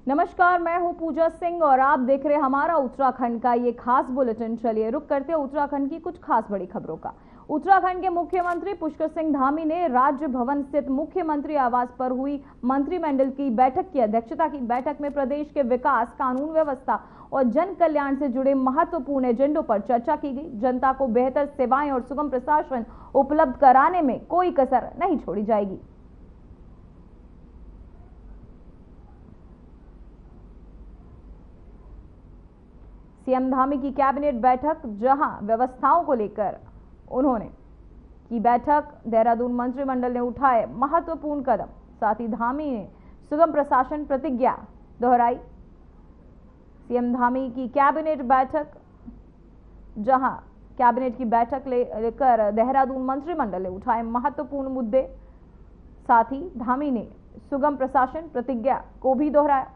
नमस्कार, मैं हूं पूजा सिंह और आप देख रहे हैं हमारा उत्तराखंड का ये खास बुलेटिन। चलिए रुक करते हैं उत्तराखंड की कुछ खास बड़ी खबरों का। उत्तराखंड के मुख्यमंत्री पुष्कर सिंह धामी ने राज्य भवन स्थित मुख्यमंत्री आवास पर हुई मंत्रिमंडल की बैठक की अध्यक्षता की। बैठक में प्रदेश के विकास, कानून व्यवस्था और जन कल्याण से जुड़े महत्वपूर्ण एजेंडों पर चर्चा की गई। जनता को बेहतर सेवाएं और सुगम प्रशासन उपलब्ध कराने में कोई कसर नहीं छोड़ी जाएगी। सीएम धामी की कैबिनेट बैठक, जहां व्यवस्थाओं को लेकर उन्होंने की बैठक। देहरादून मंत्रिमंडल ने उठाए महत्वपूर्ण कदम। साथ ही धामी ने सुगम प्रशासन प्रतिज्ञा दोहराई। सीएम धामी की कैबिनेट बैठक, जहां कैबिनेट की बैठक लेकर देहरादून मंत्रिमंडल ने उठाए महत्वपूर्ण मुद्दे। साथ ही धामी ने सुगम प्रशासन प्रतिज्ञा को भी दोहराया।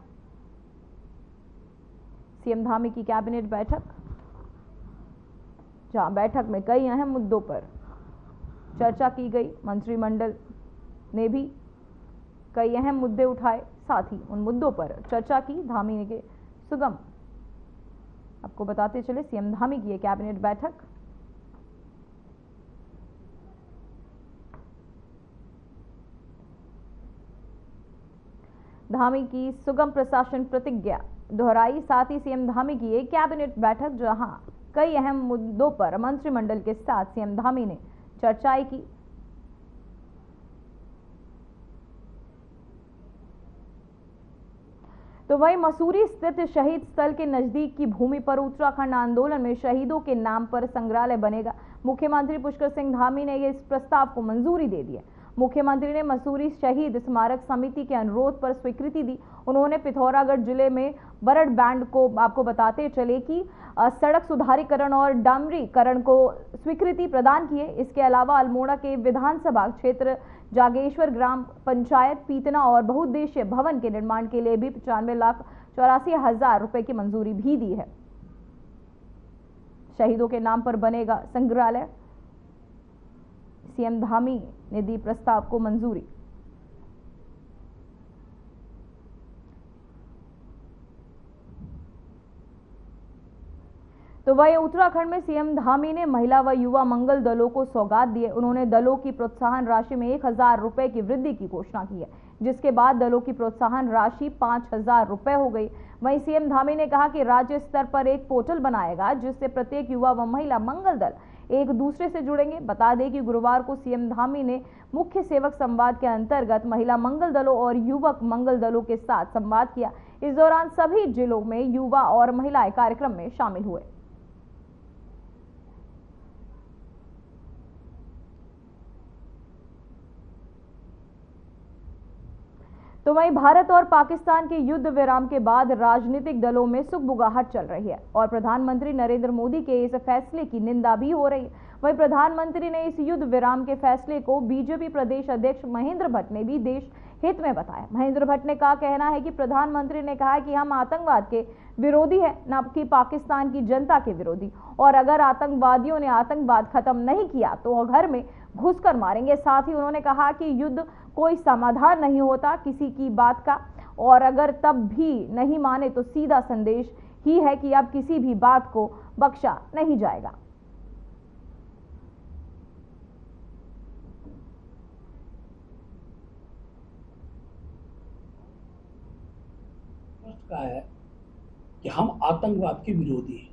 सीएम धामी की कैबिनेट बैठक, जहां बैठक में कई अहम मुद्दों पर चर्चा की गई। मंत्रिमंडल ने भी कई अहम मुद्दे उठाए, साथ ही उन मुद्दों पर चर्चा की। धामी के सुगम, आपको बताते चले सीएम धामी की ये कैबिनेट बैठक। धामी की सुगम प्रशासन प्रतिज्ञा दोहराई। साथ ही सीएम धामी की एक कैबिनेट बैठक, जहां कई अहम मुद्दों पर मंत्रिमंडल के साथ सीएम धामी ने चर्चाएं की। तो वहीं मसूरी स्थित शहीद स्थल के नजदीक की भूमि पर उत्तराखंड आंदोलन में शहीदों के नाम पर संग्रहालय बनेगा। मुख्यमंत्री पुष्कर सिंह धामी ने इस प्रस्ताव को मंजूरी दे दी है। मुख्यमंत्री ने मसूरी शहीद स्मारक समिति के अनुरोध पर स्वीकृति दी। उन्होंने पिथौरागढ़ जिले में बरड़ बैंड को, आपको बताते चले कि सड़क सुधारीकरण और डामरीकरण को स्वीकृति प्रदान की है। इसके अलावा अल्मोड़ा के विधानसभा क्षेत्र जागेश्वर ग्राम पंचायत पीतना और बहुउद्देशीय भवन के निर्माण के लिए भी 95,84,000 रुपए की मंजूरी भी दी है। शहीदों के नाम पर बनेगा संग्रहालय। सीएम धामी ने दी प्रस्ताव को मंजूरी। तो वही उत्तराखंड में सीएम धामी ने महिला व युवा मंगल दलों को सौगात दी है। उन्होंने दलों की प्रोत्साहन राशि में 1,000 रुपए की वृद्धि की घोषणा की है, जिसके बाद दलों की प्रोत्साहन राशि 5,000 रुपए हो गई। वहीं सीएम धामी ने कहा कि राज्य स्तर पर एक पोर्टल बनाएगा, जिससे प्रत्येक युवा व महिला मंगल दल एक दूसरे से जुड़ेंगे। बता दें कि गुरुवार को सीएम धामी ने मुख्य सेवक संवाद के अंतर्गत महिला मंगल दलों और युवक मंगल दलों के साथ संवाद किया। इस दौरान सभी जिलों में युवा और महिलाएं कार्यक्रम में शामिल हुए। तो वहीं भारत और पाकिस्तान के युद्ध विराम के बाद राजनीतिक दलों में सुगबुगाहट चल रही है और प्रधानमंत्री नरेंद्र मोदी के इस फैसले की निंदा भी हो रही है। वहीं प्रधानमंत्री ने इस युद्ध विराम के फैसले को बीजेपी प्रदेश अध्यक्ष महेंद्र भट्ट ने भी देश हित में बताया। महेंद्र भट्ट ने का कहना है कि प्रधानमंत्री ने कहा कि हम आतंकवाद के विरोधी है, न कि पाकिस्तान की जनता के विरोधी, और अगर आतंकवादियों ने आतंकवाद खत्म नहीं किया तो घर में घुसकर मारेंगे। साथ ही उन्होंने कहा कि युद्ध कोई समाधान नहीं होता किसी की बात का, और अगर तब भी नहीं माने तो सीधा संदेश ही है कि अब किसी भी बात को बख्शा नहीं जाएगा। का है कि हम आतंकवाद के विरोधी हैं,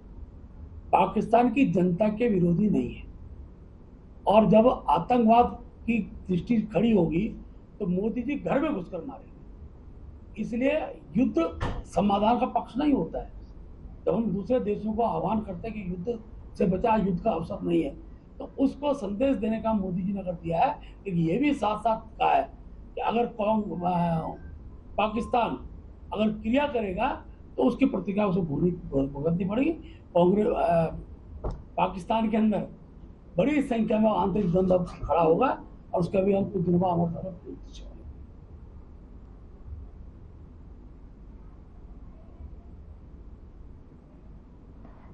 पाकिस्तान की जनता के विरोधी नहीं है। और जब आतंकवाद की दृष्टि खड़ी होगी तो मोदी जी घर में घुसकर मारेंगे। इसलिए युद्ध समाधान का पक्ष नहीं होता है। जब हम दूसरे देशों को आह्वान करते हैं कि युद्ध से बचा, युद्ध का अवसर नहीं है, तो उसको संदेश देने का मोदी जी ने कर दिया है। लेकिन ये भी साथ साथ कहा है कि अगर पाकिस्तान अगर क्रिया करेगा तो उसकी प्रतिक्रिया उसे भुगतनी पड़ेगी। कांग्रेस पाकिस्तान के अंदर बड़ी संख्या में आंतरिक द्वंद्व खड़ा होगा और उसका भी हम कुछ दिनों में अमर।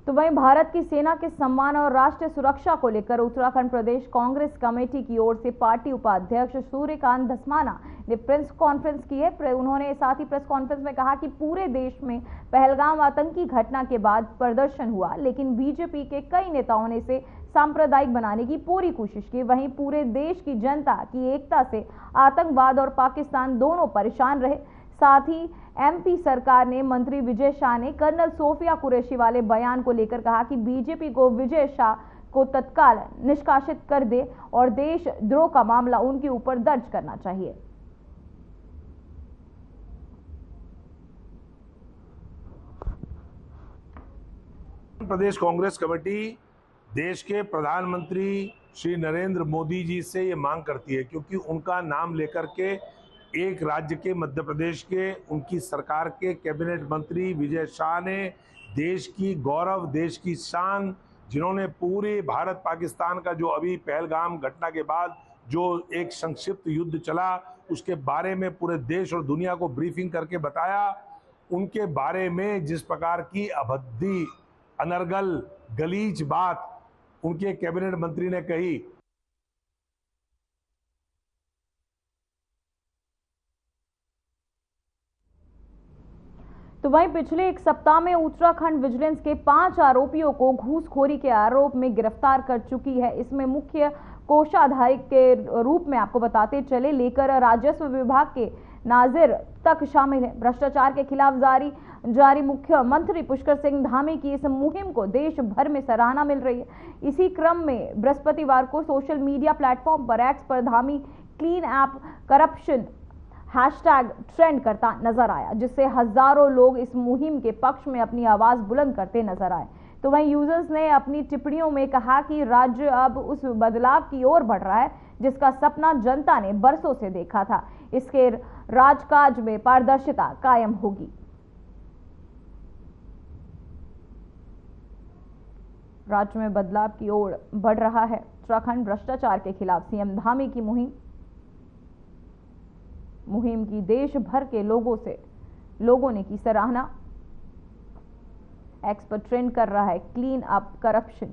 तो वहीं भारत की सेना के सम्मान और राष्ट्रीय सुरक्षा को लेकर उत्तराखंड प्रदेश कांग्रेस कमेटी की ओर से पार्टी उपाध्यक्ष सूर्यकांत धस्माना ने प्रेस कॉन्फ्रेंस की है। उन्होंने साथ ही प्रेस कॉन्फ्रेंस में कहा कि पूरे देश में पहलगाम आतंकी घटना के बाद प्रदर्शन हुआ, लेकिन बीजेपी के कई नेताओं ने इसे सांप्रदायिक बनाने की पूरी कोशिश की। वहीं पूरे देश की जनता की एकता से आतंकवाद और पाकिस्तान दोनों परेशान रहे। साथ ही एमपी सरकार ने मंत्री विजय शाह ने कर्नल सोफिया कुरैशी वाले बयान को लेकर कहा कि बीजेपी को विजय शाह को तत्काल निष्कासित कर दे और देशद्रोह का मामला उनके ऊपर दर्ज करना चाहिए। प्रदेश कांग्रेस कमेटी देश के प्रधानमंत्री श्री नरेंद्र मोदी जी से ये मांग करती है, क्योंकि उनका नाम लेकर के एक राज्य के मध्य प्रदेश के उनकी सरकार के कैबिनेट मंत्री विजय शाह ने देश की गौरव, देश की शान, जिन्होंने पूरे भारत पाकिस्तान का जो अभी पहलगाम घटना के बाद जो एक संक्षिप्त युद्ध चला उसके बारे में पूरे देश और दुनिया को ब्रीफिंग करके बताया, उनके बारे में जिस प्रकार की अभद्दी, अनर्गल, गलीच बात उनके कैबिनेट मंत्री ने कही, तो वहीं पिछले एक सप्ताह में उत्तराखंड विजिलेंस के 5 आरोपियों को घूसखोरी के आरोप में गिरफ्तार कर चुकी है। इसमें मुख्य कोषाधारी के रूप में आपको बताते चले लेकर राजस्व विभाग के नाजिर तक शामिल है। भ्रष्टाचार के खिलाफ जारी मुख्यमंत्री पुष्कर सिंह धामी की इस मुहिम को देश भर में सराहना मिल रही है। इसी क्रम में बृहस्पतिवार को सोशल मीडिया प्लेटफॉर्म पर एक्स पर Dhami clean app corruption hashtag trend करता नजर आया, जिससे हजारों लोग इस मुहिम के पक्ष में अपनी आवाज बुलंद करते नजर आए। तो वहीं यूजर्स ने अपनी टिप्पणियों में कहा कि राज्य अब उस बदलाव की ओर बढ़ रहा है जिसका सपना जनता ने बरसों से देखा था। इसके राजकाज में पारदर्शिता कायम होगी। राज्य में बदलाव की ओर बढ़ रहा है उत्तराखंड भ्रष्टाचार के खिलाफ सीएम धामी की मुहिम की देश भर के लोगों ने की सराहना। एक्स पर ट्रेंड कर रहा है क्लीन अप करप्शन।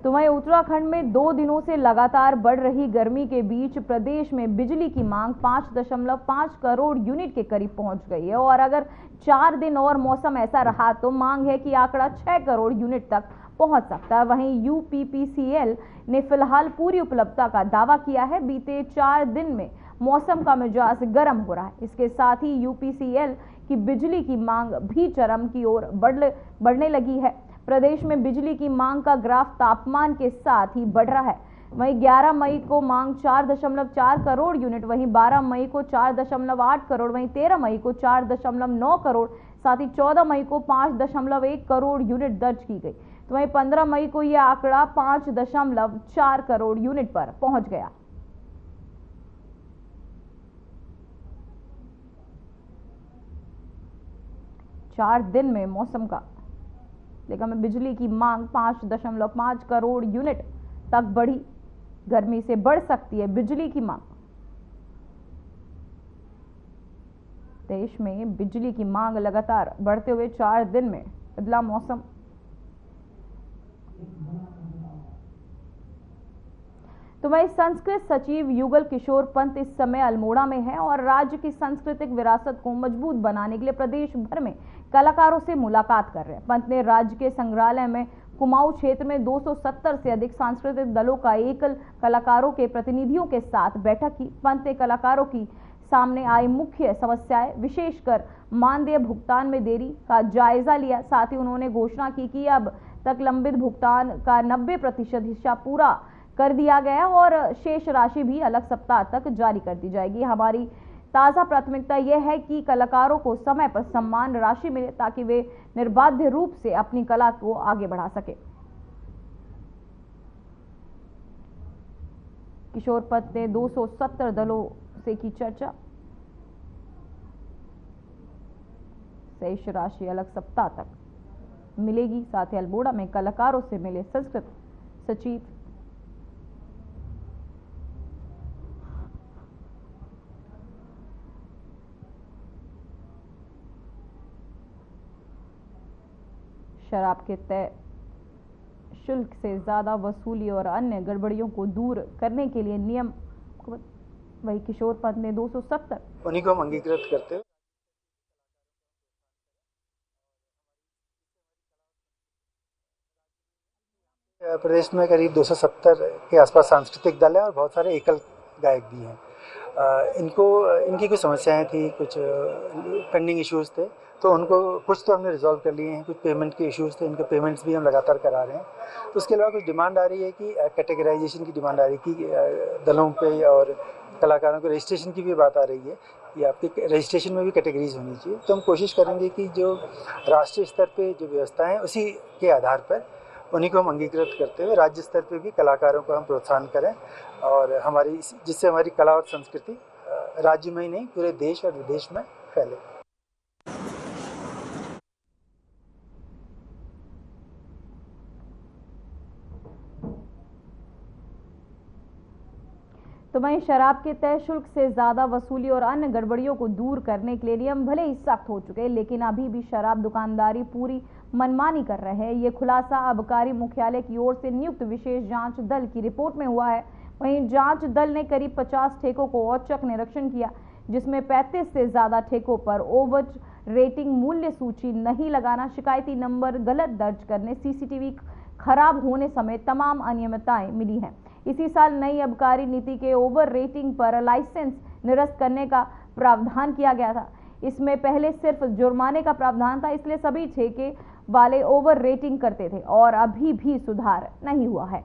तो वहीं उत्तराखंड में 2 दिनों से लगातार बढ़ रही गर्मी के बीच प्रदेश में बिजली की मांग 5.5 करोड़ यूनिट के करीब पहुंच गई है और अगर 4 दिन और मौसम ऐसा रहा तो मांग है कि आंकड़ा 6 करोड़ यूनिट तक पहुंच सकता है। वहीं यूपीपीसीएल ने फिलहाल पूरी उपलब्धता का दावा किया है। बीते 4 दिन में मौसम का मिजाज गर्म हो रहा है। इसके साथ ही यूपीसीएल की बिजली की मांग भी चरम की ओर बढ़ने लगी है। प्रदेश में बिजली की मांग का ग्राफ तापमान के साथ ही बढ़ रहा है। वहीं 11 मई को मांग 4.4 करोड़ यूनिट, वहीं 12 मई को 4.8 करोड़, वहीं 13 मई को 4.9 करोड़, साथ ही 14 मई को 5.1 करोड़ यूनिट दर्ज की गई। तो वहीं 15 मई को यह आंकड़ा 5.4 करोड़ यूनिट पर पहुंच गया। चार दिन में मौसम का लेकिन बिजली की मांग 5.5 करोड़ यूनिट तक बढ़ी। गर्मी से बढ़ सकती है बिजली की मांग। देश में बिजली की मांग लगातार बढ़ते हुए 4 दिन में बदला मौसम। तो वही संस्कृत सचिव युगल किशोर पंत इस समय अल्मोड़ा में है और राज्य की सांस्कृतिक विरासत को मजबूत बनाने के लिए प्रदेश भर में कलाकारों से मुलाकात कर रहे हैं। पंत ने राज्य के संग्रहालय में कुमाऊं क्षेत्र में 270 से अधिक सांस्कृतिक दलों का एकल कलाकारों के प्रतिनिधियों के साथ बैठक की। पंत ने कलाकारों की सामने आई मुख्य समस्याएं, विशेषकर मानदेय भुगतान में देरी का जायजा लिया। साथ ही उन्होंने घोषणा की कि अब तक लंबित भुगतान का 90% हिस्सा पूरा कर दिया गया और शेष राशि भी अलग सप्ताह तक जारी कर दी जाएगी। हमारी ताज़ा प्राथमिकता यह है कि कलाकारों को समय पर सम्मान राशि मिले ताकि वे निर्बाध्य रूप से अपनी कला को आगे बढ़ा सके। किशोर पंत ने 270 दलों से की चर्चा। शेष राशि अलग सप्ताह तक मिलेगी। साथ ही अल्मोड़ा में कलाकारों से मिले संस्कृत सचिव। शराब के तय शुल्क से ज़्यादा वसूली और अन्य गड़बड़ियों को दूर करने के लिए नियम वही किशोर पंत ने 270 उन्हीं को हम अंगीकृत करते हुए प्रदेश में करीब 270 के आसपास सांस्कृतिक दल हैं और बहुत सारे एकल गायक भी हैं। इनकी कुछ समस्याएं थी, कुछ पेंडिंग इश्यूज थे, तो उनको कुछ तो हमने रिजॉल्व कर लिए हैं, कुछ पेमेंट के इश्यूज थे, इनके पेमेंट्स भी हम लगातार करा रहे हैं। तो उसके अलावा कुछ डिमांड आ रही है कि कैटेगराइजेशन की डिमांड आ रही है कि दलों पे और कलाकारों के रजिस्ट्रेशन की भी बात आ रही है कि आपके रजिस्ट्रेशन में भी कैटेगरीज होनी चाहिए। तो हम कोशिश करेंगे कि जो राष्ट्रीय स्तर पे जो व्यवस्था है उसी के आधार पर उन्हीं को हम अंगीकृत करते हुए राज्य स्तर पे भी कलाकारों को हम प्रोत्साहन करें और जिससे हमारी कला और संस्कृति राज्य में ही नहीं पूरे देश और विदेश में फैले। तो वहीं शराब के तय शुल्क से ज्यादा वसूली और अन्य गड़बड़ियों को दूर करने के लिए नियम भले ही सख्त हो चुके हैं, लेकिन अभी भी शराब दुकानदारी पूरी मनमानी कर रहे हैं। ये खुलासा आबकारी मुख्यालय की ओर से नियुक्त विशेष जांच दल की रिपोर्ट में हुआ है। वहीं जांच दल ने करीब 50 ठेकों को औचक निरीक्षण किया, जिसमें 35 से ज्यादा ठेकों पर ओवर रेटिंग, मूल्य सूची नहीं लगाना, शिकायती नंबर गलत दर्ज करने, सीसीटीवी खराब होने समेत तमाम अनियमितताएं मिली हैं। इसी साल नई आबकारी नीति के ओवर रेटिंग पर लाइसेंस निरस्त करने का प्रावधान किया गया था। इसमें पहले सिर्फ जुर्माने का प्रावधान था, इसलिए सभी ठेके वाले ओवर रेटिंग करते थे और अभी भी सुधार नहीं हुआ है।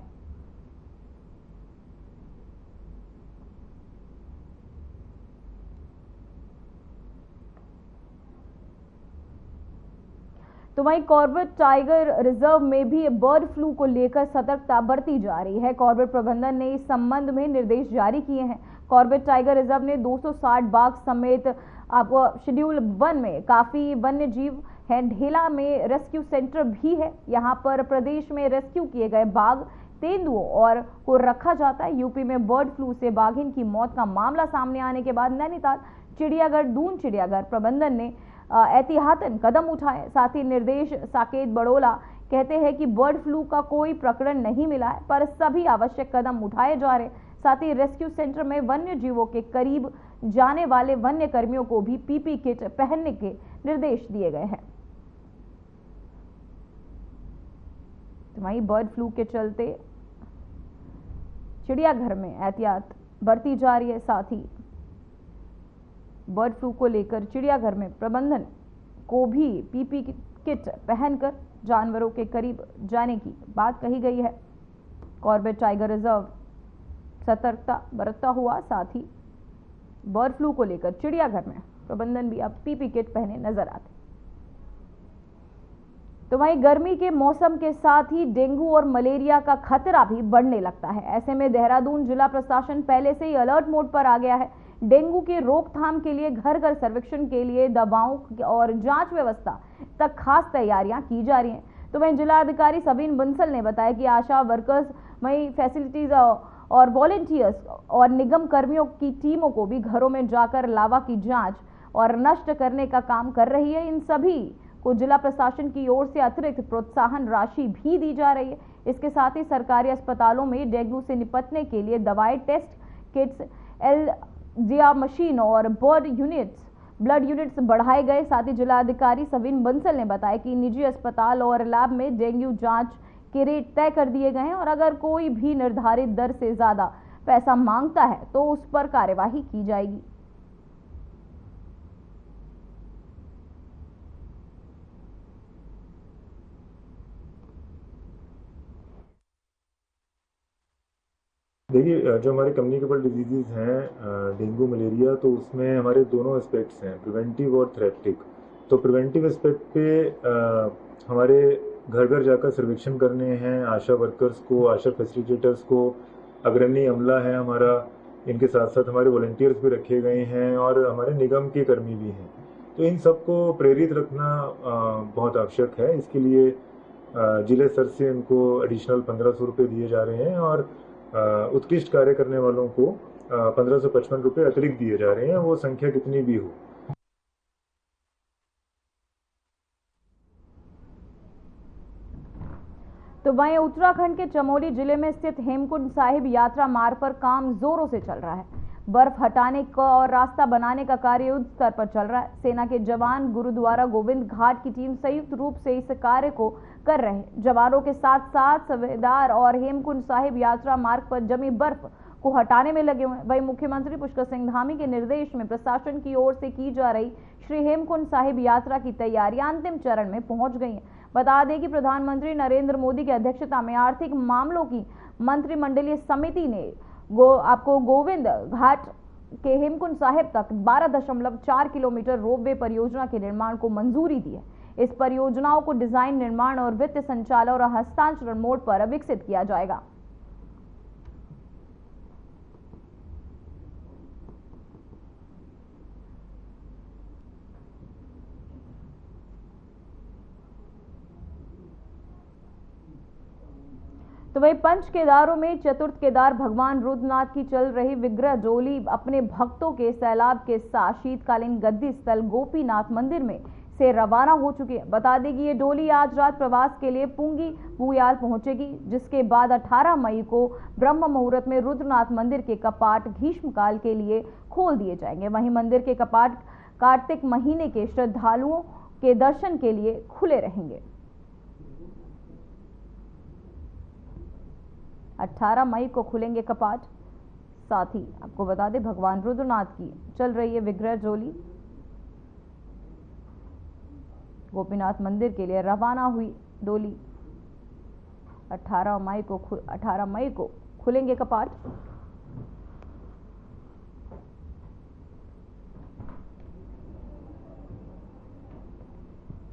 तो वहीं कॉर्बेट टाइगर रिजर्व में भी बर्ड फ्लू को लेकर सतर्कता बरती जा रही है। कॉर्बेट प्रबंधन ने इस संबंध में निर्देश जारी किए हैं। कॉर्बेट टाइगर रिजर्व ने 260 बाघ समेत आपको शेड्यूल 1 में काफी वन्य जीव है। ढेला में रेस्क्यू सेंटर भी है। यहाँ पर प्रदेश में रेस्क्यू किए गए बाघ, तेंदुओं और को रखा जाता है। यूपी में बर्ड फ्लू से बाघिन की मौत का मामला सामने आने के बाद नैनीताल चिड़ियाघर, दून चिड़ियाघर प्रबंधन ने एहतियातन कदम उठाए। साथ ही निर्देश साकेत बड़ोला कहते हैं कि बर्ड फ्लू का कोई प्रकरण नहीं मिला है, पर सभी आवश्यक कदम उठाए जा रहे। साथ ही रेस्क्यू सेंटर में वन्य जीवों के करीब जाने वाले वन्य कर्मियों को भी पीपी किट पहनने के निर्देश दिए गए हैं। तो वहीं बर्ड फ्लू के चलते चिड़ियाघर में एहतियात बरती जा रही है। साथ ही बर्ड फ्लू को लेकर चिड़ियाघर में प्रबंधन को भी पीपी किट पहनकर जानवरों के करीब जाने की बात कही गई है। कॉर्बेट टाइगर रिजर्व सतर्कता बरतता हुआ, साथ ही बर्ड फ्लू को लेकर चिड़ियाघर में प्रबंधन भी अब पीपी किट पहने नजर आते। तो वहीं गर्मी के मौसम के साथ ही डेंगू और मलेरिया का खतरा भी बढ़ने लगता है। ऐसे में देहरादून जिला प्रशासन पहले से ही अलर्ट मोड पर आ गया है। डेंगू की रोकथाम के लिए घर घर सर्वेक्षण के लिए दवाओं और जांच व्यवस्था तक खास तैयारियां की जा रही हैं। तो वहीं जिलाधिकारी सबीन बंसल ने बताया कि आशा वर्कर्स, वहीं फैसिलिटीज और वॉलेंटियर्स और निगम कर्मियों की टीमों को भी घरों में जाकर लावा की जांच और नष्ट करने का काम कर रही है। इन सभी को जिला प्रशासन की ओर से अतिरिक्त प्रोत्साहन राशि भी दी जा रही है। इसके साथ ही सरकारी अस्पतालों में डेंगू से निपटने के लिए दवाएं, टेस्ट किट्स, एलजीआर मशीन और ब्लड यूनिट्स बढ़ाए गए। साथ ही जिलाधिकारी सबीन बंसल ने बताया कि निजी अस्पताल और लैब में डेंगू जांच के रेट तय कर दिए गए हैं और अगर कोई भी निर्धारित दर से ज्यादा पैसा मांगता है तो उस पर कार्यवाही की जाएगी। देखिए, जो हमारे कम्युनिकेबल डिजीज़ हैं, डेंगू, मलेरिया, तो उसमें हमारे दोनों एस्पेक्ट्स हैं, प्रिवेंटिव और थेरेप्टिक। तो प्रिवेंटिव एस्पेक्ट पे हमारे घर घर जाकर सर्वेक्षण करने हैं, आशा वर्कर्स को, आशा फैसिलिटेटर्स को, अग्रणी अमला है हमारा, इनके साथ साथ हमारे वॉलंटियर्स भी रखे गए हैं और हमारे निगम के कर्मी भी हैं। तो इन सबको प्रेरित रखना बहुत आवश्यक है। इसके लिए जिले स्तर से इनको एडिशनल 1500 रुपये दिए जा रहे हैं और उत्कृष्ट कार्य करने वालों को 1555 रुपये अतिरिक्त दिए जा रहे हैं, वो संख्या कितनी भी हो। वहीं उत्तराखंड के चमोली जिले में स्थित हेमकुंड साहिब यात्रा मार्ग पर काम जोरों से चल रहा है। बर्फ हटाने का और रास्ता बनाने का कार्य युद्ध स्तर पर चल रहा है। सेना के जवान, गुरुद्वारा गोविंद घाट की टीम संयुक्त रूप से इस कार्य को कर रहे हैं। जवानों के साथ साथ सूबेदार और हेमकुंड साहिब यात्रा मार्ग पर जमी बर्फ को हटाने में लगे हुए हैं। वहीं मुख्यमंत्री पुष्कर सिंह धामी के निर्देश में प्रशासन की ओर से की जा रही श्री हेमकुंड साहिब यात्रा की तैयारियां अंतिम चरण में पहुंच गई हैं। बता दें कि प्रधानमंत्री नरेंद्र मोदी की अध्यक्षता में आर्थिक मामलों की मंत्रिमंडलीय समिति ने आपको गोविंद घाट के हेमकुंड साहिब तक 12.4 किलोमीटर रोपवे परियोजना के निर्माण को मंजूरी दी है। इस परियोजनाओं को डिजाइन, निर्माण और वित्त संचालन और हस्तांतरण मोड पर विकसित किया जाएगा। तो वही पंच केदारों में चतुर्थ केदार भगवान रुद्रनाथ की चल रही विग्रह डोली अपने भक्तों के सैलाब के साथ शीतकालीन गद्दी स्थल गोपीनाथ मंदिर में से रवाना हो चुकी है। बता दें कि ये डोली आज रात प्रवास के लिए पुंगी बुयाल पहुंचेगी, जिसके बाद 18 मई को ब्रह्म मुहूर्त में रुद्रनाथ मंदिर के कपाट ग्रीष्मकाल के लिए खोल दिए जाएंगे। वहीं मंदिर के कपाट कार्तिक महीने के श्रद्धालुओं के दर्शन के लिए खुले रहेंगे। 18 मई को खुलेंगे कपाट। साथ ही आपको बता दें, भगवान रुद्रनाथ की चल रही है विग्रह डोली गोपीनाथ मंदिर के लिए रवाना हुई डोली। 18 मई को खुलेंगे कपाट।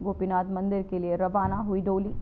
गोपीनाथ मंदिर के लिए रवाना हुई डोली।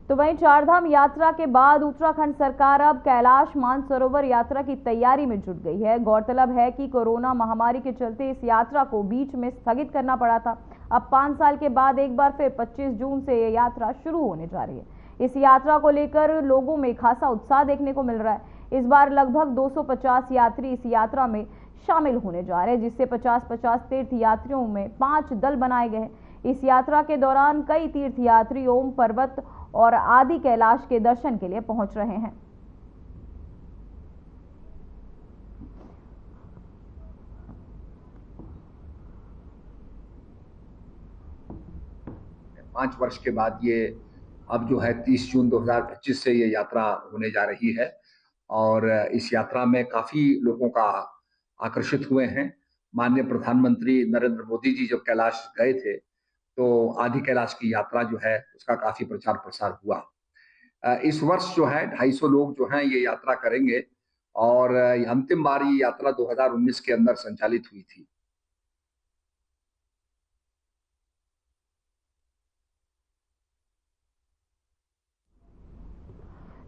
तो वहीं चारधाम यात्रा के बाद उत्तराखंड सरकार अब कैलाश मानसरोवर यात्रा की तैयारी में जुट गई है। गौरतलब है कि कोरोना महामारी के चलते इस यात्रा को बीच में स्थगित करना पड़ा था। अब 5 साल के बाद एक बार फिर 25 जून से यह यात्रा शुरू होने जा रही है। इस यात्रा को लेकर लोगों में खासा उत्साह देखने को मिल रहा है। इस बार लगभग 250 यात्री इस यात्रा में शामिल होने जा रहे हैं, जिससे 50-50 तीर्थ यात्रियों में 5 दल बनाए गए हैं। इस यात्रा के दौरान कई तीर्थ यात्री ओम पर्वत और आदि कैलाश के दर्शन के लिए पहुंच रहे हैं। पांच वर्ष के बाद ये अब जो है 30 जून 2025 से ये यात्रा होने जा रही है और इस यात्रा में काफी लोगों का आकर्षित हुए हैं। माननीय प्रधानमंत्री नरेंद्र मोदी जी जब कैलाश गए थे तो आदि कैलाश की यात्रा जो है उसका काफी प्रचार प्रसार हुआ। इस वर्ष जो है 250 लोग जो हैं ये यात्रा करेंगे और अंतिम बार ये यात्रा 2019 के अंदर संचालित हुई थी।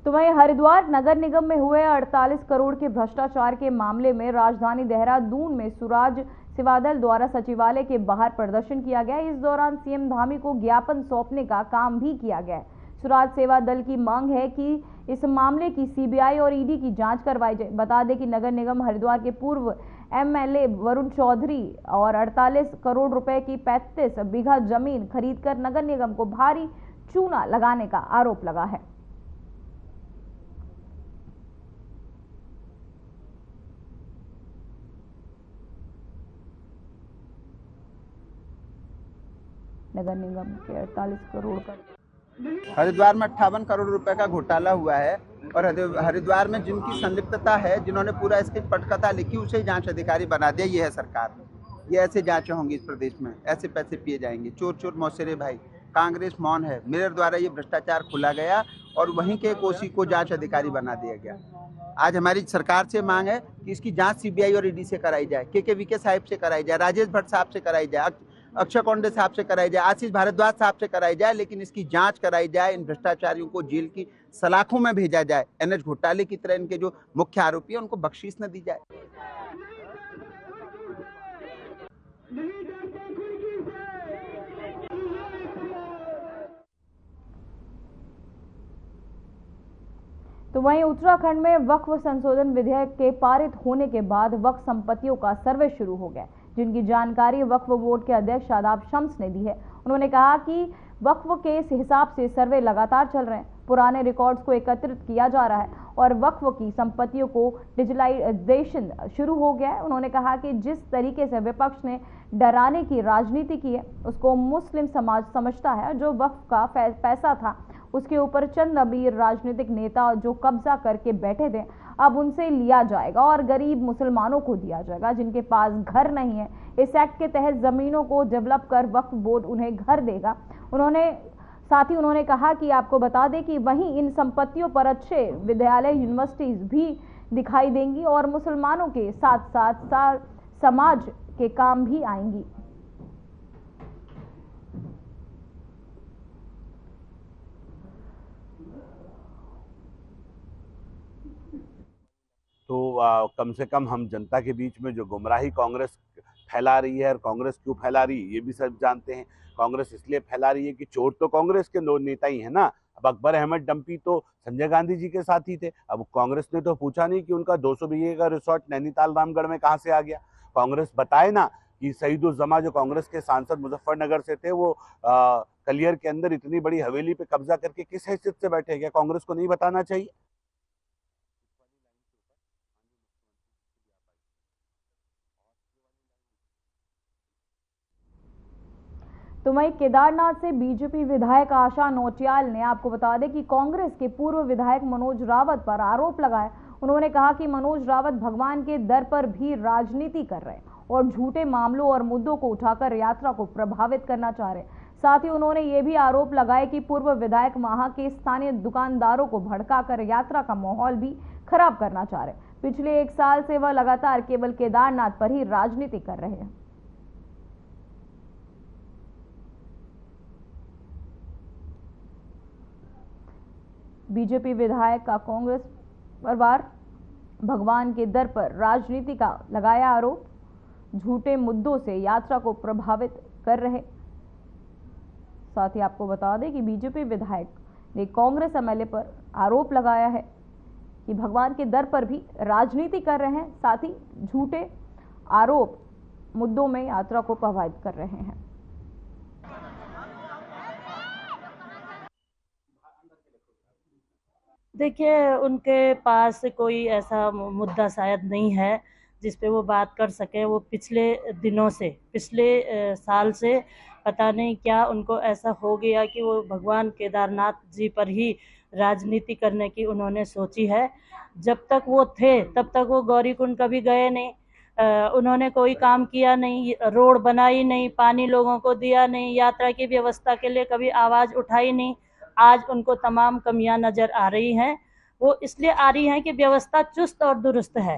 तो वहीं हरिद्वार नगर निगम में हुए 48 करोड़ के भ्रष्टाचार के मामले में राजधानी देहरादून में सुराज सेवा दल द्वारा सचिवालय के बाहर प्रदर्शन किया गया। इस दौरान सीएम धामी को ज्ञापन सौंपने का काम भी किया गया। सुराज सेवा दल की मांग है कि इस मामले की सीबीआई और ईडी की जांच करवाई जाए। बता दें कि नगर निगम हरिद्वार के पूर्व एमएलए वरुण चौधरी और 48 करोड़ रुपए की 35 बीघा जमीन खरीदकर नगर निगम को भारी चूना लगाने का आरोप लगा है। नगर निगम के 48 करोड़ का हरिद्वार में 58 करोड़ रुपए का घोटाला हुआ है और हरिद्वार में जिनकी संलिप्तता है, जिन्होंने पूरा इसकी पटकथा लिखी, उसे ही जांच अधिकारी बना दिया। ये है सरकार। ये ऐसे जांचें होंगी इस प्रदेश में, ऐसे पैसे पिए जाएंगे। चोर चोर मौसेरे भाई, कांग्रेस मौन है। मेरे द्वारा ये भ्रष्टाचार खुला गया और वहीं के कोसी को जांच अधिकारी बना दिया गया। आज हमारी सरकार से मांग है कि इसकी जांच सीबीआई और ईडी से कराई जाए, के साहिब से कराई जाए, राजेश भट्ट साहब से कराई जाए, अक्षय कोंडे साहब से कराई जाए, आशीष भारद्वाज साहब से कराई जाए, लेकिन इसकी जांच कराई जाए। इन भ्रष्टाचारियों को जेल की सलाखों में भेजा जाए। एनएच घोटाले की तरह इनके जो मुख्य आरोपी हैं उनको बख्शीश न दी जाए। तो वहीं उत्तराखंड में वक्फ संशोधन विधेयक के पारित होने के बाद वक्फ संपत्तियों का सर्वे शुरू हो गया, जिनकी जानकारी वक्फ बोर्ड के अध्यक्ष शादाब शम्स ने दी है। उन्होंने कहा कि वक्फ के हिसाब से सर्वे लगातार चल रहे हैं, पुराने रिकॉर्ड्स को एकत्रित किया जा रहा है और वक्फ की संपत्तियों को डिजिटलाइजेशन शुरू हो गया है। उन्होंने कहा कि जिस तरीके से विपक्ष ने डराने की राजनीति की है, उसको मुस्लिम समाज समझता है। जो वक्फ का पैसा था उसके ऊपर चंद अमीर राजनीतिक नेता जो कब्जा करके बैठे थे, अब उनसे लिया जाएगा और गरीब मुसलमानों को दिया जाएगा जिनके पास घर नहीं है। इस एक्ट के तहत जमीनों को डेवलप कर वक्फ बोर्ड उन्हें घर देगा। साथ ही उन्होंने कहा कि आपको बता दें कि वहीं इन संपत्तियों पर अच्छे विद्यालय यूनिवर्सिटीज भी दिखाई देंगी और मुसलमानों के साथ साथ समाज के काम भी आएंगी। तो कम से कम हम जनता के बीच में जो गुमराही कांग्रेस फैला रही है, और कांग्रेस क्यों फैला रही है ये भी सब जानते हैं। कांग्रेस इसलिए फैला रही है कि चोर तो कांग्रेस के दो नेता ही है ना। अब अकबर अहमद डंपी तो संजय गांधी जी के साथ ही थे। अब कांग्रेस ने तो पूछा नहीं कि उनका 200 बीघे का रिसोर्ट नैनीताल रामगढ़ में कहाँ से आ गया। कांग्रेस बताए ना कि सईदुज्जमा जो कांग्रेस के सांसद मुजफ्फरनगर से थे, वो कलियर के अंदर इतनी बड़ी हवेली पे कब्जा करके किस हैसियत से बैठे। क्या कांग्रेस को नहीं बताना चाहिए? तो वहीं केदारनाथ से बीजेपी विधायक आशा नौटियाल ने आपको बता दें कि कांग्रेस के पूर्व विधायक मनोज रावत पर आरोप लगाए। उन्होंने कहा कि मनोज रावत भगवान के दर पर भी राजनीति कर रहे हैं और झूठे मामलों और मुद्दों को उठाकर यात्रा को प्रभावित करना चाह रहे हैं। साथ ही उन्होंने ये भी आरोप लगाए कि पूर्व विधायक वहां के स्थानीय दुकानदारों को भड़काकर यात्रा का माहौल भी खराब करना चाह रहे हैं। पिछले 1 साल से वह लगातार केवल केदारनाथ पर ही राजनीति कर रहे हैं। बीजेपी विधायक का कांग्रेस परिवार भगवान के दर पर राजनीति का लगाया आरोप, झूठे मुद्दों से यात्रा को प्रभावित कर रहे। साथ ही आपको बता दें कि बीजेपी विधायक ने कांग्रेस एमएलए पर आरोप लगाया है कि भगवान के दर पर भी राजनीति कर रहे हैं, साथ ही झूठे आरोप मुद्दों में यात्रा को प्रभावित कर रहे हैं। देखिए, उनके पास कोई ऐसा मुद्दा शायद नहीं है जिस पे वो बात कर सके। वो पिछले दिनों से, पिछले साल से पता नहीं क्या उनको ऐसा हो गया कि वो भगवान केदारनाथ जी पर ही राजनीति करने की उन्होंने सोची है। जब तक वो थे तब तक वो गौरीकुंड कभी गए नहीं, उन्होंने कोई काम किया नहीं, रोड बनाई नहीं, पानी लोगों को दिया नहीं, यात्रा की व्यवस्था के लिए कभी आवाज़ उठाई नहीं। आज उनको तमाम कमियां नजर आ रही हैं। वो इसलिए आ रही हैं कि व्यवस्था चुस्त और दुरुस्त है।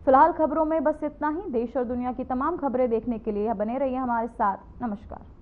फिलहाल खबरों में बस इतना ही। देश और दुनिया की तमाम खबरें देखने के लिए बने रहिए हमारे साथ। नमस्कार।